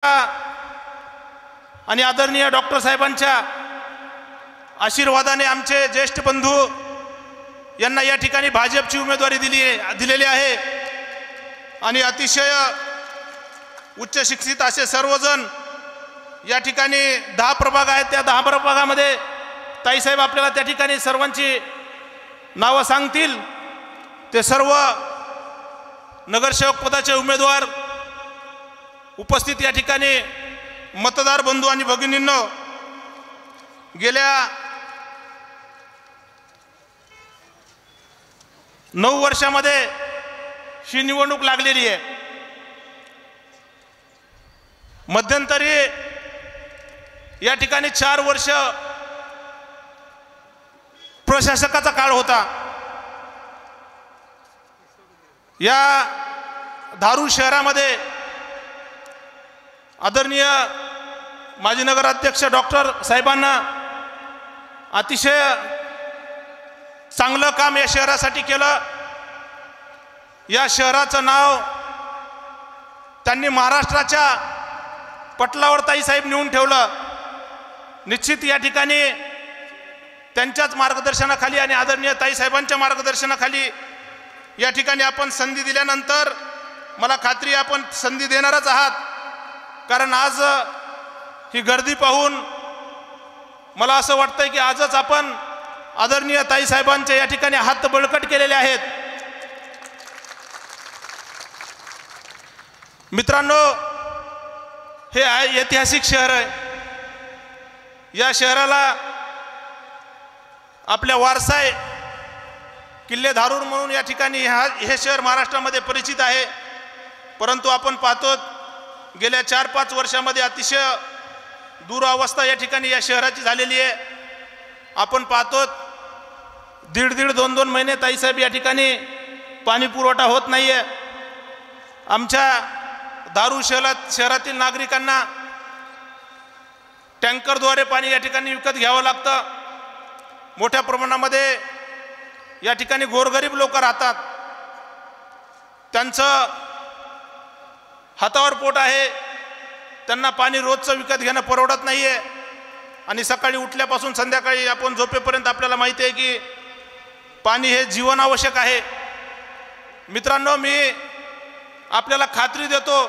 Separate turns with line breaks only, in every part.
आणि आदरणीय डॉक्टर साहेबांच्या आशीर्वादाने आमचे ज्येष्ठ बंधू यांना या ठिकाणी भाजपची उमेदवारी दिलेली आहे आणि अतिशय उच्च शिक्षित असे सर्वजण या ठिकाणी 10 प्रभाग आहेत। त्या 10 प्रभागामध्ये ताईसाहेब आपल्याला त्या ठिकाणी सर्वांची नावं सांगतील। ते सर्व नगरसेवक पदाचे उमेदवार उपस्थित या ठिकाणी मतदार बंधू आणि भगिनींनो, गेल्या 9 वर्षामध्ये ही निवडणूक लागलेली आहे। मध्यंतरी या ठिकाणी 4 वर्ष प्रशासकाचा काळ होता। या धारूर शहरामध्ये आदरणीय माजी नगराध्यक्ष डॉक्टर साहेबांना अतिशय चांगलं काम या शहरासाठी केलं। या शहराचं नाव त्यांनी महाराष्ट्राच्या पटलावर ताईसाहेब नेऊन ठेवलं। निश्चित या ठिकाणी त्यांच्याच मार्गदर्शनाखाली आणि आदरणीय ताईसाहेबांच्या मार्गदर्शनाखाली या ठिकाणी आपण संधी दिल्यानंतर मला खात्री आपण संधी देणारच आहात, कारण आज ही गर्दी पाहून मला असं वाटतंय की आजच आपण आदरणीय ताईसाहेबांचे या ठिकाणी हात बळकट केलेले आहेत। मित्रांनो, हे ऐतिहासिक शहर आहे। या शहराला आपल्या वारसा आहे। किल्ले धारूर म्हणून या ठिकाणी हे शहर महाराष्ट्रामध्ये परिचित आहे। परंतु आपण पाहतो गेल्या 4-5 वर्षामध्ये अतिशय दुरावस्था या ठिकाणी या शहराची झालेली आहे। आपण पाहतो 1.5-2 महिने ताईसाहेब या ठिकाणी पाणी पुरवठा होत नाहीये। आमच्या धारूर शहरातील नागरिकांना टँकरद्वारे पाणी या ठिकाणी विकत घ्यावं लागतं। मोठ्या प्रमाणामध्ये या ठिकाणी गोरगरीब लोक राहतात, त्यांचं हातावर पोट आहे, त्यांना पाणी रोजचं विकत घेणं परवडत नाहीये आणि सकाळी उठल्यापासून संध्याकाळी आपण झोपेपर्यंत आपल्याला माहिती आहे की पाणी हे जीवन आवश्यक आहे। मित्रांनो, मी आपल्याला खात्री देतो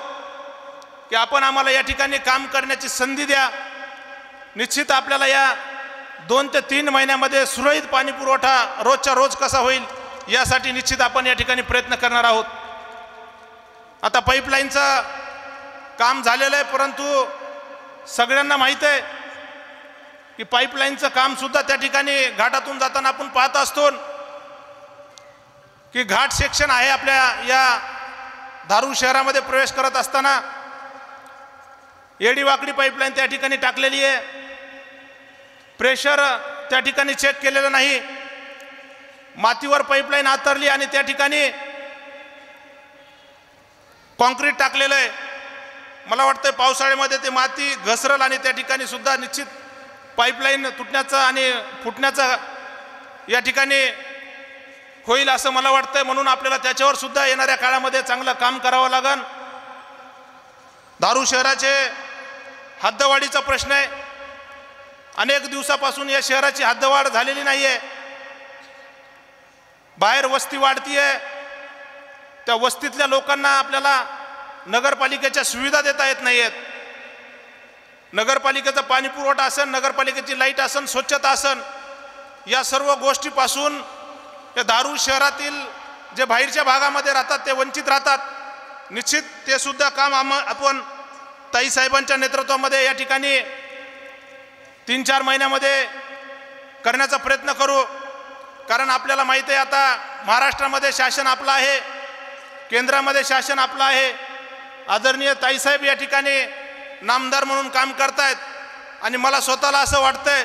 की आपण आम्हाला या ठिकाणी काम करण्याची संधी द्या। निश्चित आपल्याला या 2 ते 3 महिन्यामध्ये सुरळीत पाणी पुरवठा रोजच्या रोज कसा होईल यासाठी निश्चित आपण या ठिकाणी प्रयत्न करणार आहोत। आता पाईपलाईनचं काम झालेलं आहे, परंतु सगळ्यांना माहीत आहे की पाईपलाईनचं काम सुद्धा त्या ठिकाणी घाटातून जाताना आपण पाहत असतो की घाट सेक्शन आहे आपल्या या धारूर शहरामध्ये प्रवेश करत असताना एडी वाकडी पाईपलाईन त्या ठिकाणी टाकलेली आहे। प्रेशर त्या ठिकाणी चेक केलेलं नाही, मातीवर पाईपलाईन आतरली आणि त्या ठिकाणी कॉन्क्रीट टाकलेलं आहे। मला वाटतं पावसाळ्यामध्ये ते माती घसरल आणि त्या ठिकाणी सुद्धा निश्चित पाईपलाईन तुटण्याचं आणि फुटण्याचं या ठिकाणी होईल असं मला वाटतंय। म्हणून आपल्याला त्याच्यावर सुद्धा येणाऱ्या काळामध्ये चांगलं काम करावं लागेल। धारूर शहराचे हद्दवाढीचा प्रश्न आहे। अनेक दिवसापासून या शहराची हद्दवाढ झालेली नाहीये। बाहेर वस्ती वाढतीये, त्या वस्तीतल्या लोकांना आपल्याला नगरपालिकेच्या सुविधा देता येत नाहीयेत। नगरपालिकेचा पाणी पुरवठा असेल, नगरपालिकेची लाईट असेल, स्वच्छता असेल, या सर्व गोष्टीपासून या धारूर शहरातील जे बाहेरच्या भागामध्ये राहतात ते वंचित राहतात। निश्चित ते सुद्धा काम आपण ताईसाहेबांच्या नेतृत्वामध्ये या ठिकाणी 3-4 महिन्यामध्ये करण्याचा प्रयत्न करू, कारण आपल्याला माहिती आहे आता महाराष्ट्रामध्ये शासन आपलं आहे, केंद्रामध्ये शासन आपलं आहे। आदरणीय ताईसाहेब या ठिकाणी नामदार म्हणून काम करतायत आणि मला स्वतःला असं वाटतंय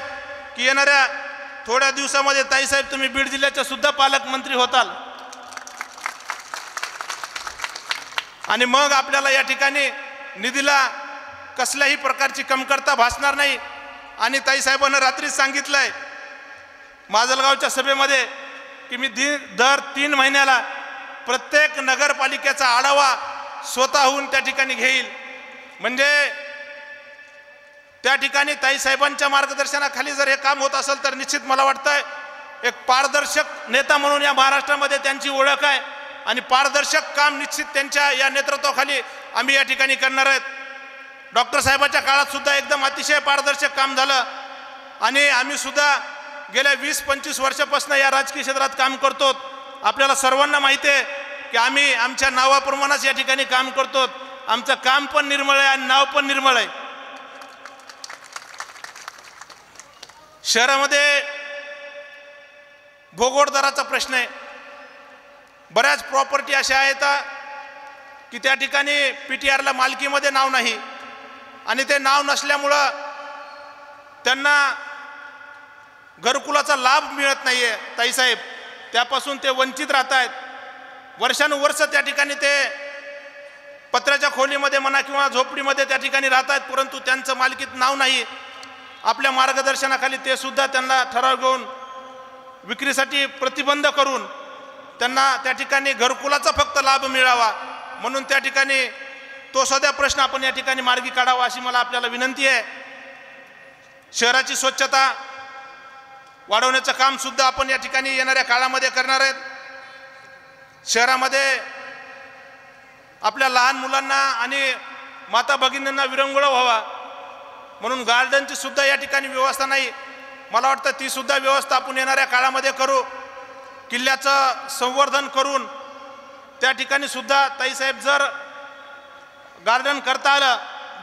की येणाऱ्या थोड्या दिवसामध्ये ताईसाहेब तुम्ही बीड जिल्ह्याचे सुद्धा पालकमंत्री होताल आणि मग आपल्याला या ठिकाणी निधीला कसल्याही प्रकारची कमतरता भासणार नाही। आणि ताईसाहेबांना रात्रीच सांगितलंय माजलगावच्या सभेमध्ये की मी दर 3 महिन्याला प्रत्येक नगरपालिकेचा आढावा स्वतःहून त्या ठिकाणी घेईल म्हणजे त्या ठिकाणी ताईसाहेबांच्या मार्गदर्शनाखाली जर हे काम होत असेल तर निश्चित मला वाटतंय एक पारदर्शक नेता म्हणून या महाराष्ट्रामध्ये त्यांची ओळख आहे आणि पारदर्शक काम निश्चित त्यांच्या या नेतृत्वाखाली आम्ही या ठिकाणी करणार आहेत. डॉक्टर साहेबांच्या काळात सुद्धा एकदम अतिशय पारदर्शक काम झालं आणि आम्ही सुद्धा गेल्या 20-25 वर्षापासून या राजकीय क्षेत्रात काम करतो. आपल्याला सर्वांना माहिती आहे की आम्ही आमच्या नावाप्रमाणेच या ठिकाणी काम करतो. आमचं काम पण निर्मळ आहे आणि नाव पण निर्मळ आहे. शहरामध्ये भोगोड दराचा प्रश्न आहे. बऱ्याच प्रॉपर्टी अशा आहेत की त्या ठिकाणी PTRला मालकीमध्ये नाव नाही आणि ते नाव नसल्यामुळं त्यांना घरकुलाचा लाभ मिळत नाही आहे. ताईसाहेब त्यापासून ते वंचित राहत आहेत. वर्षानुवर्ष त्या ठिकाणी ते पत्र्याच्या खोलीमध्ये म्हणा किंवा झोपडीमध्ये त्या ठिकाणी राहत आहेत, परंतु त्यांचं मालकीत नाव नाही. आपल्या मार्गदर्शनाखाली ते सुद्धा त्यांना ठराव घेऊन विक्रीसाठी प्रतिबंध करून त्यांना त्या ठिकाणी घरकुलाचा फक्त लाभ मिळावा म्हणून त्या ठिकाणी तो सध्या प्रश्न आपण या ठिकाणी मार्गी काढावा अशी मला आपल्याला विनंती आहे. शहराची स्वच्छता वाढवण्याचं काम सुद्धा आपण या ठिकाणी येणाऱ्या काळामध्ये करणार आहेत. शहरामध्ये आपल्या लहान मुलांना आणि माता भगिनींना विरंगुळ व्हावा म्हणून गार्डनची सुद्धा या ठिकाणी व्यवस्था नाही. मला वाटतं ती सुद्धा व्यवस्था आपण येणाऱ्या काळामध्ये करू. किल्ल्याचं संवर्धन करून त्या ठिकाणी सुद्धा ताईसाहेब जर गार्डन करता आलं,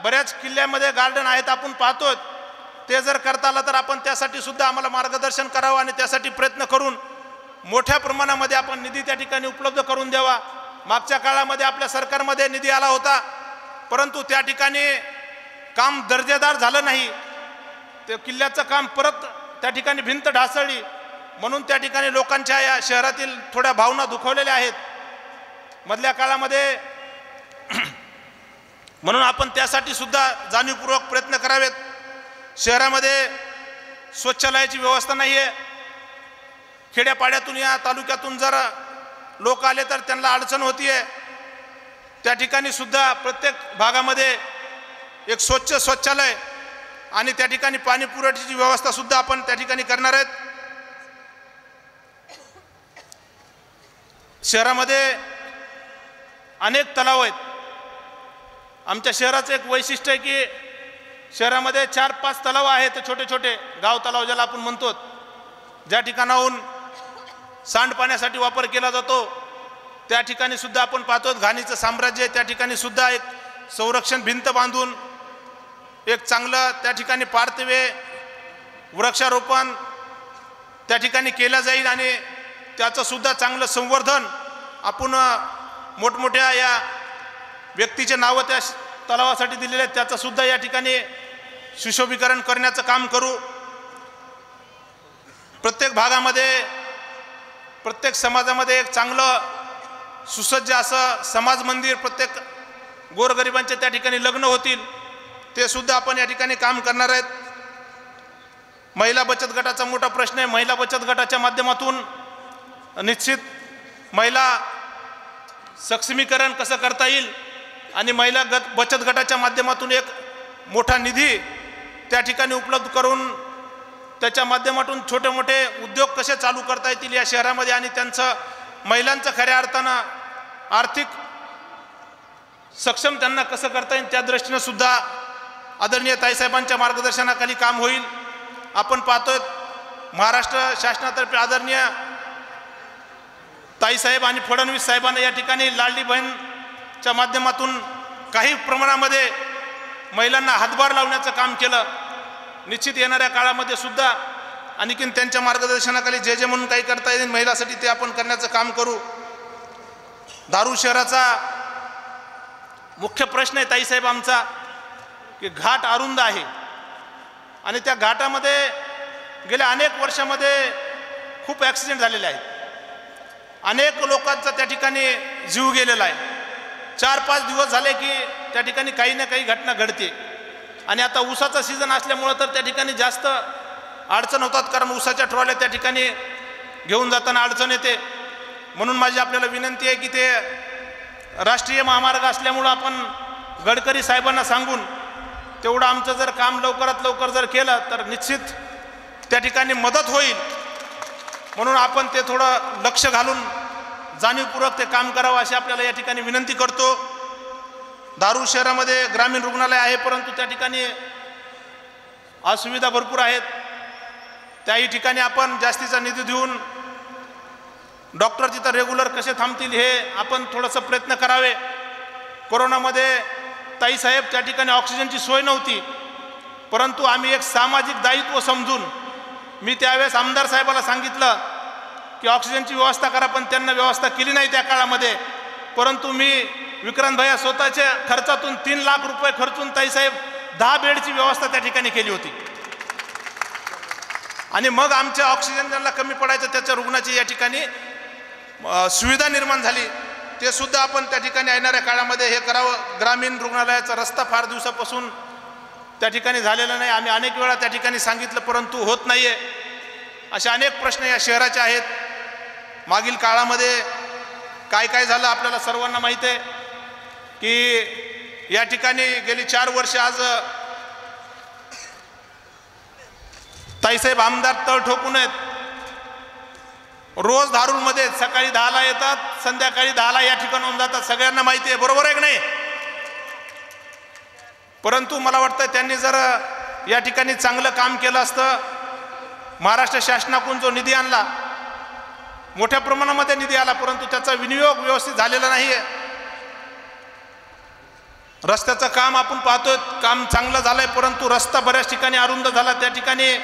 बऱ्याच किल्ल्यामध्ये गार्डन आहेत आपण पाहतोय, ते जर करता आलं तर आपण त्यासाठी सुद्धा आम्हाला मार्गदर्शन करावं आणि त्यासाठी प्रयत्न करून मोठ्या प्रमाणामध्ये आपण निधी त्या ठिकाणी उपलब्ध करून द्यावा. मागच्या काळामध्ये आपल्या सरकारमध्ये निधी आला होता, परंतु त्या ठिकाणी काम दर्जेदार झालं नाही. ते किल्ल्याचं काम परत त्या ठिकाणी भिंत ढासळली म्हणून त्या ठिकाणी लोकांच्या या शहरातील थोड्या भावना दुखावलेल्या आहेत मधल्या काळामध्ये. म्हणून आपण त्यासाठी सुद्धा जाणीवपूर्वक प्रयत्न करावेत. शहरामध्ये शौचालयाची व्यवस्था नाही आहे. खेड्यापाड्यातून या तालुक्यातून जर लोक आले तर त्यांना अडचण होतीये. त्या ठिकाणी सुद्धा प्रत्येक भागामध्ये एक स्वच्छ शौचालय आणि त्या ठिकाणी पाणी पुरवठ्याची व्यवस्था सुद्धा आपण त्या ठिकाणी करणार आहेत. शहरामध्ये अनेक तलाव आहेत. आमच्या शहराचं एक वैशिष्ट्य आहे की शहरामध्ये 4-5 तलाव आहेत, छोटे छोटे गाव तलाव ज्याला आपण म्हणतो, ज्या ठिकाणाहून सांडपाण्यासाठी वापर केला जातो. त्या ठिकाणी सुद्धा आपण पाहतो घाणीचं साम्राज्य. त्या ठिकाणी सुद्धा एक संरक्षण भिंत बांधून एक चांगलं त्या ठिकाणी पार्थवे वृक्षारोपण त्या ठिकाणी केलं जाईल आणि त्याचं सुद्धा चांगलं संवर्धन आपण मोठमोठ्या या व्यक्तीचे नावं त्या तलावासाठी दिलेले आहेत, त्याचं सुद्धा या ठिकाणी सुशोभीकरण करण्याचं काम करू. प्रत्येक भागामध्ये प्रत्येक समाजामध्ये एक चांगलं सुसज्ज असं समाज मंदिर, प्रत्येक गोरगरिबांचे त्या ठिकाणी लग्न होतील, ते सुद्धा आपण या ठिकाणी काम करणार आहेत. महिला बचत गटाचा मोठा प्रश्न आहे. महिला बचत गटाच्या माध्यमातून निश्चित महिला सक्षमीकरण कसं करता येईल आणि महिला बचत गटाच्या माध्यमातून एक मोठा निधी त्या ठिकाणी उपलब्ध करून त्याच्या माध्यमातून छोटे मोठे उद्योग कसे चालू करता येतील या शहरामध्ये आणि त्यांचं महिलांचं खऱ्या अर्थानं आर्थिक सक्षम त्यांना कसं करता येईल त्या दृष्टीनं सुद्धा आदरणीय ताईसाहेबांच्या मार्गदर्शनाखाली काम होईल. आपण पाहतोय महाराष्ट्र शासनातर्फे आदरणीय ताईसाहेब आणि फडणवीस साहेबांना या ठिकाणी लाडली बहीणच्या माध्यमातून काही प्रमाणामध्ये महिलांना हातभार लावण्याचं काम केलं. निश्चित येणाऱ्या काळामध्ये सुद्धा आणखीन त्यांच्या मार्गदर्शनाखाली जे जे म्हणून काही करता येईल महिलांसाठी ते आपण करण्याचं काम करू. धारूर शहराचा मुख्य प्रश्न आहे ताईसाहेब आमचा की घाट अरुंद आहे आणि त्या घाटामध्ये गेल्या अनेक वर्षामध्ये खूप ॲक्सिडेंट झालेले आहेत. अनेक लोकांचा त्या ठिकाणी जीव गेलेला आहे. 4-5 दिवस झाले की त्या ठिकाणी काही ना काही घटना घडते आणि आता ऊसाचा सीझन असल्यामुळं तर त्या ठिकाणी जास्त अडचण होतात, कारण ऊसाच्या ट्रॉल्या त्या ठिकाणी घेऊन जाताना अडचण येते. म्हणून माझी आपल्याला विनंती आहे की ते राष्ट्रीय महामार्ग असल्यामुळं आपण गडकरी साहेबांना सांगून तेवढं आमचं जर काम लवकरात लवकर जर केलं तर निश्चित त्या ठिकाणी मदत होईल. म्हणून आपण ते थोडं लक्ष घालून जाणीवपूर्वक ते काम करावं अशी आपल्याला या ठिकाणी विनंती करतो. धारूर शहरामध्ये ग्रामीण रुग्णालय आहे, परंतु त्या ठिकाणी असुविधा भरपूर आहेत. त्याही ठिकाणी आपण जास्तीचा निधी देऊन डॉक्टर तिथं रेग्युलर कसे थांबतील हे आपण थोडंसं प्रयत्न करावे. कोरोनामध्ये ताईसाहेब त्या ठिकाणी ऑक्सिजनची सोय नव्हती, परंतु आम्ही एक सामाजिक दायित्व समजून मी त्यावेळेस आमदार साहेबाला सांगितलं की ऑक्सिजनची व्यवस्था करा, पण त्यांना व्यवस्था केली नाही त्या काळामध्ये. परंतु मी विक्रांत भैया स्वतःच्या खर्चातून 3 लाख रुपये खर्चून ताईसाहेब 10 बेडची व्यवस्था त्या ठिकाणी केली होती. आणि मग आमच्या ऑक्सिजन ज्यांना कमी पडायचं त्याच्या रुग्णाची या ठिकाणी सुविधा निर्माण झाली. ते सुद्धा आपण त्या ठिकाणी येणाऱ्या काळामध्ये हे करावं. ग्रामीण रुग्णालयाचा रस्ता फार दिवसापासून त्या ठिकाणी झालेला नाही. आम्ही अनेक वेळा त्या ठिकाणी सांगितलं, परंतु होत नाही आहे. असे अनेक प्रश्न या शहराचे आहेत. मागील काळामध्ये काय काय झालं आपल्याला सर्वांना माहीत आहे की या ठिकाणी गेली 4 वर्ष आज ताईसाहेब आमदार तळ ठोकून आहेत. रोज धारूरमध्ये सकाळी 10ला येतात, संध्याकाळी 10ला या ठिकाणाहून जातात. सगळ्यांना माहिती आहे, बरोबर आहे की नाही? परंतु मला वाटतं त्यांनी जर या ठिकाणी चांगलं काम केलं असतं, महाराष्ट्र शासनाकडून जो निधी आणला, मोठ्या प्रमाणामध्ये निधी आला, परंतु त्याचा विनियोग व्यवस्थित झालेला नाही आहे. रस्त्याचं काम आपण पाहतोय, काम चांगलं झालंय, परंतु रस्ता बऱ्याच ठिकाणी अरुंद झाला. त्या ठिकाणी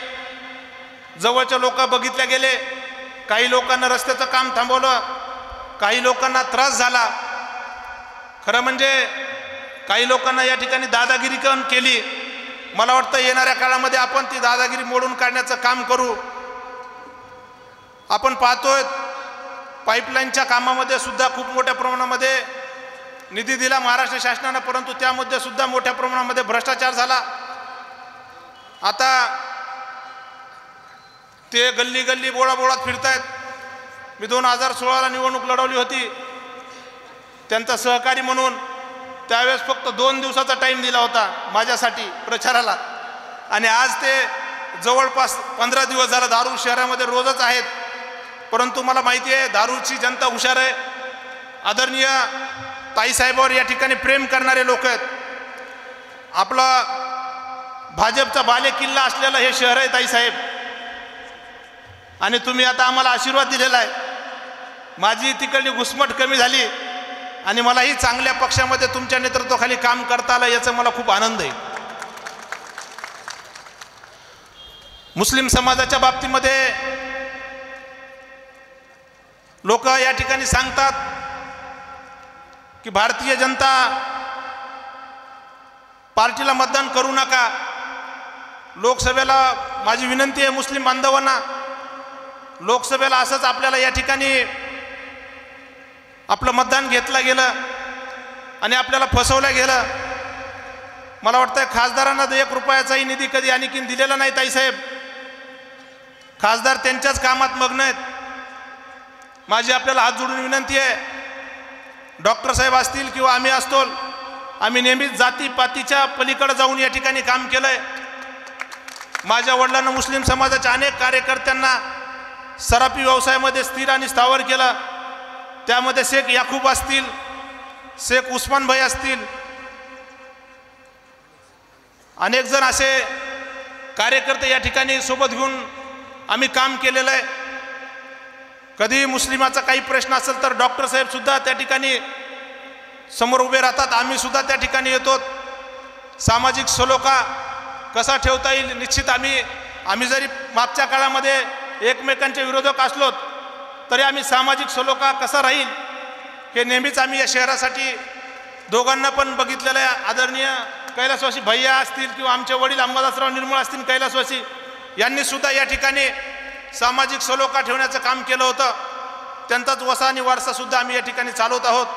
जवळचे लोक बघितले गेले. काही लोकांना रस्त्याचं काम थांबवलं, काही लोकांना त्रास झाला. खरं म्हणजे काही लोकांना या ठिकाणी दादागिरी पण केली. मला वाटतं येणाऱ्या काळामध्ये आपण ती दादागिरी मोडून काढण्याचं काम करू. आपण पाहतोय पाईपलाईनच्या कामामध्ये सुद्धा खूप मोठ्या प्रमाणामध्ये निधी दिला महाराष्ट्र शासनानं, परंतु त्यामध्ये सुद्धा मोठ्या प्रमाणामध्ये भ्रष्टाचार झाला. आता ते गल्ली गल्ली बोळात फिरतायत. मी 2016ला निवडणूक लढवली होती त्यांचा सहकारी म्हणून. त्यावेळेस फक्त 2 दिवसाचा टाईम दिला होता माझ्यासाठी प्रचाराला, आणि आज ते जवळपास 15 दिवस झालं धारूर शहरामध्ये रोजच आहेत. परंतु मला माहिती आहे धारूरची जनता हुशार आहे. आदरणीय ताईसाहेबावर या ठिकाणी प्रेम करणारे लोक आहेत. आपला भाजपचा बाले किल्ला असलेलं हे शहर आहे ताईसाहेब, आणि तुम्ही आता आम्हाला आशीर्वाद दिलेला आहे. माझी तिकडली घुसमट कमी झाली आणि मलाही चांगल्या पक्षामध्ये तुमच्या नेतृत्वाखाली काम करता आलं, याचा मला खूप आनंद आहे. मुस्लिम समाजाच्या बाबतीमध्ये लोक या ठिकाणी सांगतात की भारतीय जनता पार्टीला मतदान करू नका. लोकसभेला माझी विनंती आहे मुस्लिम बांधवांना, लोकसभेला असंच आपल्याला या ठिकाणी आपलं मतदान घेतलं गेलं आणि आपल्याला फसवलं गेलं. मला वाटतं खासदारांना 1 रुपयाचाही निधी कधी आणखीन दिलेला नाही ताईसाहेब. खासदार त्यांच्याच कामात मग्न आहेत. माझी आपल्याला हात जोडून विनंती आहे, डॉक्टर साहेब असतील किंवा आम्ही असतो, आम्ही नेहमीच जातीपातीच्या पलीकडे जाऊन या ठिकाणी काम केलंय. माझ्या वडिलांना मुस्लिम समाजाच्या अनेक कार्यकर्त्यांना सराफी व्यवसायामध्ये स्थिर आणि स्थावर केलं. त्यामध्ये शेख याकूब असतील, शेख उस्मान भाई असतील, अनेक जण असे कार्यकर्ते या ठिकाणी सोबत घेऊन आम्ही काम केलेलं आहे. कधी मुस्लिमाचा काही प्रश्न असेल तर डॉक्टर साहेब सुद्धा त्या ठिकाणी समोर उभे राहतात. आम्ही सुद्धा त्या ठिकाणी येतो. सामाजिक सलोखा कसा ठेवता येईल, निश्चित आम्ही जरी मागच्या काळामध्ये एकमेकांचे विरोधक असलो तरी आम्ही सामाजिक सलोखा कसा राहील हे नेहमीच आम्ही या शहरासाठी दोघांना पण बघितलेलं आहे. आदरणीय कैलासवासी भैया असतील किंवा आमचे वडील अंबादासराव निर्मळ असतील कैलासवासी, यांनी सुद्धा या ठिकाणी सामाजिक सलोखा ठेवण्याचं काम केलं होतं. त्यांचाच वसा आणि वारसा सुद्धा आम्ही या ठिकाणी चालवत आहोत.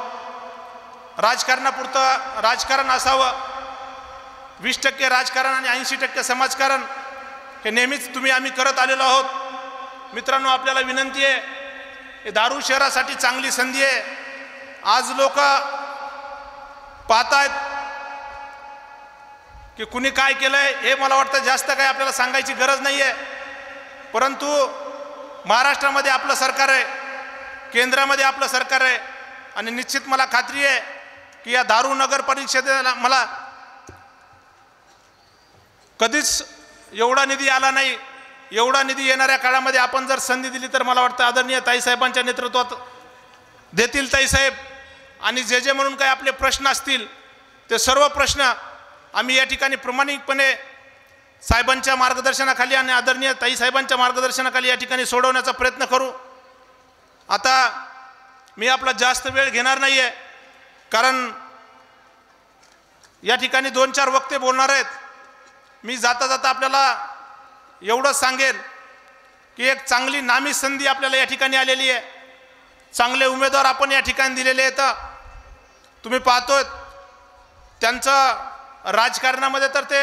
राजकारणापुरतं राजकारण असावं, 20% राजकारण आणि 80% समाजकारण हे नेहमीच आम्ही करत आलेलो आहोत. मित्रांनो, आपल्याला विनंती आहे, हे धारूर शहरासाठी चांगली संधी आहे. आज लोक पाहतायत की कुणी काय केलंय हे मला वाटतं जास्त काही आपल्याला सांगायची गरज नाही आहे. परंतु महाराष्ट्रामध्ये आपलं सरकार आहे, केंद्रामध्ये आपलं सरकार आहे आणि निश्चित मला खात्री आहे की या दारू नगर परिषदेला मला कधीच एवढा निधी आला नाही. एवढा निधी येणाऱ्या काळामध्ये आपण जर संधी दिली तर मला वाटतं आदरणीय ताईसाहेबांच्या नेतृत्वात देतील ताईसाहेब. आणि जे जे म्हणून काही आपले प्रश्न असतील ते सर्व प्रश्न आम्ही या ठिकाणी प्रामाणिकपणे साहेबांच्या मार्गदर्शनाखाली आणि आदरणीय ताईसाहेबांच्या मार्गदर्शनाखाली या ठिकाणी सोडवण्याचा प्रयत्न करू. आता मी आपला जास्त वेळ घेणार नाही आहे, कारण या ठिकाणी 2-4 वक्ते बोलणार आहेत. मी जाता जाता आपल्याला एवढंच सांगेन की एक चांगली नामी संधी आपल्याला या ठिकाणी आलेली आहे. चांगले उमेदवार आपण या ठिकाणी दिलेले आहेत. तुम्ही पाहतोय त्यांचं राजकारणामध्ये तर ते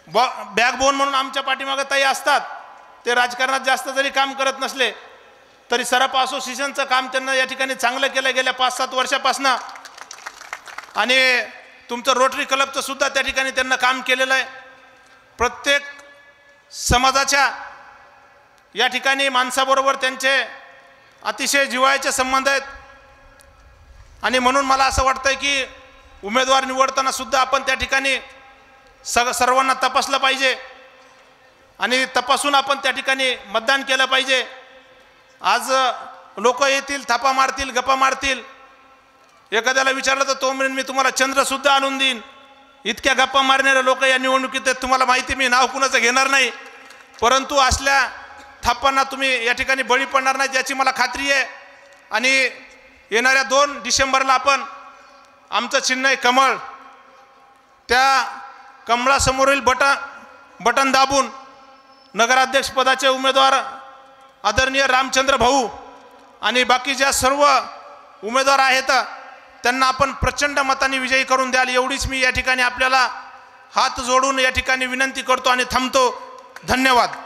बॅकबोन म्हणून आमच्या पाठीमागे ताई असतात. ते राजकारणात जास्त जरी काम करत नसले तरी सरप असोसिएशनचं काम त्यांना या ठिकाणी चांगलं केलं गेल्या 5-7 वर्षापासून. आणि तुमचं रोटरी क्लबचं सुद्धा त्या ठिकाणी त्यांना काम केलेलं आहे. प्रत्येक समाजाच्या या ठिकाणी माणसाबरोबर त्यांचे अतिशय जिव्हाळ्याचे संबंध आहेत. आणि म्हणून मला असं वाटतं की उमेदवार निवडताना सुद्धा आपण त्या ठिकाणी सर्वांना तपासलं पाहिजे आणि तपासून आपण त्या ठिकाणी मतदान केलं पाहिजे. आज लोक येतील, थापा मारतील, गप्पा मारतील. एखाद्याला विचारलं तर तो म्हणेन मी तुम्हाला चंद्रसुद्धा आणून देईन. इतक्या गप्पा मारणारे लोक या निवडणुकीत आहेत. तुम्हाला माहिती, मी नाव कुणाचं घेणार नाही, परंतु असल्या थापांना तुम्ही या ठिकाणी बळी पडणार नाहीत याची मला खात्री आहे. आणि येणाऱ्या 2 डिसेंबरला आपण आमचं चिन्ह आहे कमळ, त्या कमळासमोरील बटन दाबून नगराध्यक्षपदाचे उमेदवार आदरणीय रामचंद्र भाऊ आणि बाकी ज्या सर्व उमेदवार आहेत त्यांना आपण प्रचंड मताने विजयी करून द्याल एवढीच मी या ठिकाणी आपल्याला हात जोडून या ठिकाणी विनंती करतो आणि थांबतो. धन्यवाद.